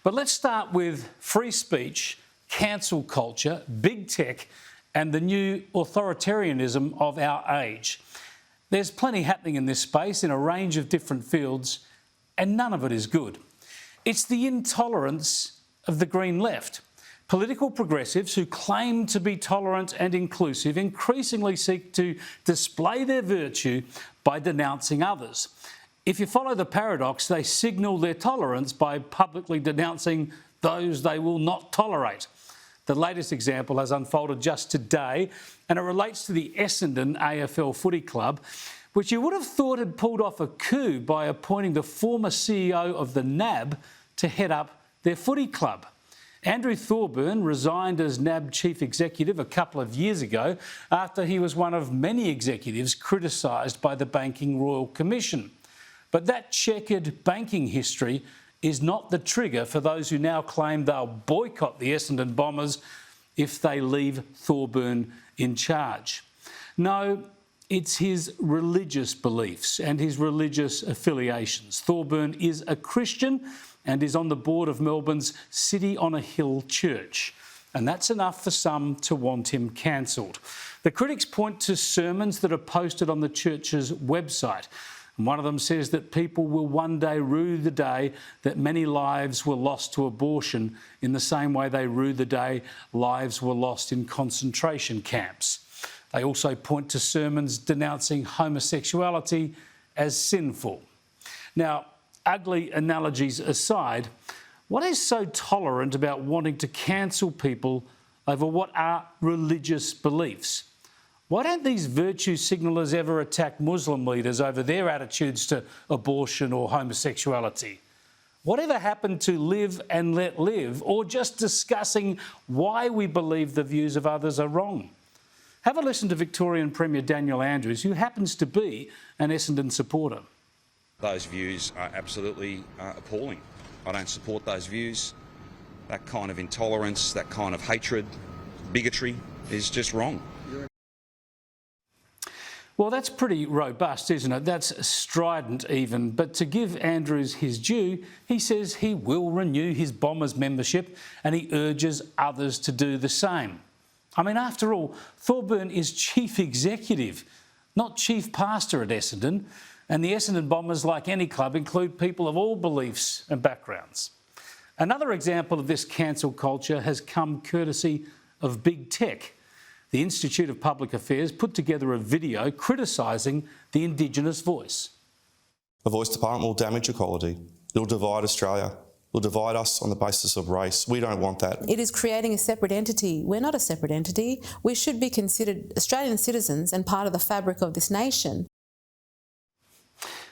But let's start with free speech, cancel culture, big tech, and the new authoritarianism of our age. There's plenty happening in this space in a range of different fields, and none of it is good. It's the intolerance of the Green left. Political progressives who claim to be tolerant and inclusive increasingly seek to display their virtue by denouncing others. If you follow the paradox, they signal their tolerance by publicly denouncing those they will not tolerate. The latest example has unfolded just today, and it relates to the Essendon AFL Footy Club, which you would have thought had pulled off a coup by appointing the former CEO of the NAB to head up their footy club. Andrew Thorburn resigned as NAB chief executive a couple of years ago after he was one of many executives criticised by the Banking Royal Commission. But that checkered banking history is not the trigger for those who now claim they'll boycott the Essendon Bombers if they leave Thorburn in charge. No, it's his religious beliefs and his religious affiliations. Thorburn is a Christian and is on the board of Melbourne's City on a Hill Church. And that's enough for some to want him cancelled. The critics point to sermons that are posted on the church's website. And one of them says that people will one day rue the day that many lives were lost to abortion in the same way they rue the day lives were lost in concentration camps. They also point to sermons denouncing homosexuality as sinful. Now, ugly analogies aside, what is so tolerant about wanting to cancel people over what are religious beliefs? Why don't these virtue signallers ever attack Muslim leaders over their attitudes to abortion or homosexuality? Whatever happened to live and let live, or just discussing why we believe the views of others are wrong? Have a listen to Victorian Premier Daniel Andrews, who happens to be an Essendon supporter. Those views are absolutely appalling. I don't support those views. That kind of intolerance, that kind of hatred, bigotry is just wrong. Well, that's pretty robust, isn't it? That's strident even. But to give Andrews his due, he says he will renew his Bombers membership and he urges others to do the same. I mean, after all, Thorburn is chief executive, not chief pastor at Essendon. And the Essendon Bombers, like any club, include people of all beliefs and backgrounds. Another example of this cancel culture has come courtesy of big tech. The Institute of Public Affairs put together a video criticising the Indigenous voice. The Voice Department will damage equality. It'll divide Australia. It'll divide us on the basis of race. We don't want that. It is creating a separate entity. We're not a separate entity. We should be considered Australian citizens and part of the fabric of this nation.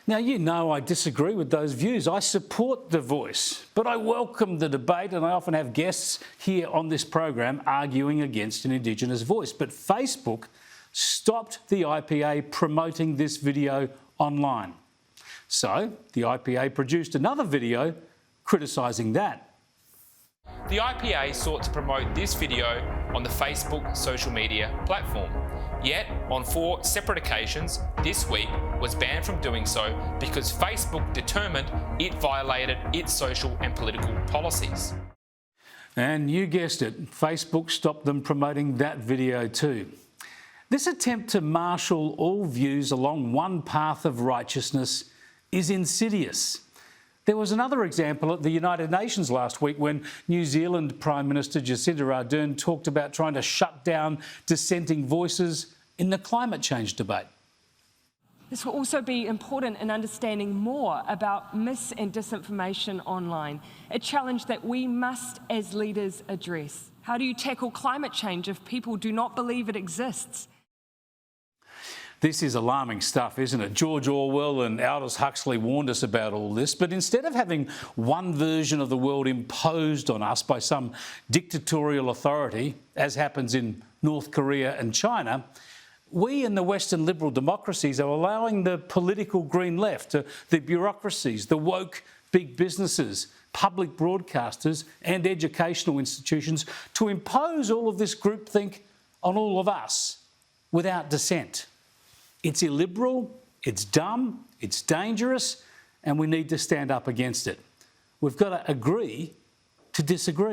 Now, you know I disagree with those views. I support The Voice, but I welcome the debate, and I often have guests here on this program arguing against an Indigenous voice. But Facebook stopped the IPA promoting this video online. So the IPA produced another video criticising that. The IPA sought to promote this video on the Facebook social media platform. Yet, on 4 separate occasions this week, was banned from doing so because Facebook determined it violated its social and political policies. And you guessed it, Facebook stopped them promoting that video too. This attempt to marshal all views along one path of righteousness is insidious. There was another example at the United Nations last week when New Zealand Prime Minister Jacinda Ardern talked about trying to shut down dissenting voices in the climate change debate. This will also be important in understanding more about mis- and disinformation online, a challenge that we must as leaders address. How do you tackle climate change if people do not believe it exists? This is alarming stuff, isn't it? George Orwell and Aldous Huxley warned us about all this, but instead of having one version of the world imposed on us by some dictatorial authority, as happens in North Korea and China, we in the Western liberal democracies are allowing the political green left, the bureaucracies, the woke big businesses, public broadcasters and educational institutions to impose all of this groupthink on all of us without dissent. It's illiberal, it's dumb, it's dangerous, and we need to stand up against it. We've got to agree to disagree.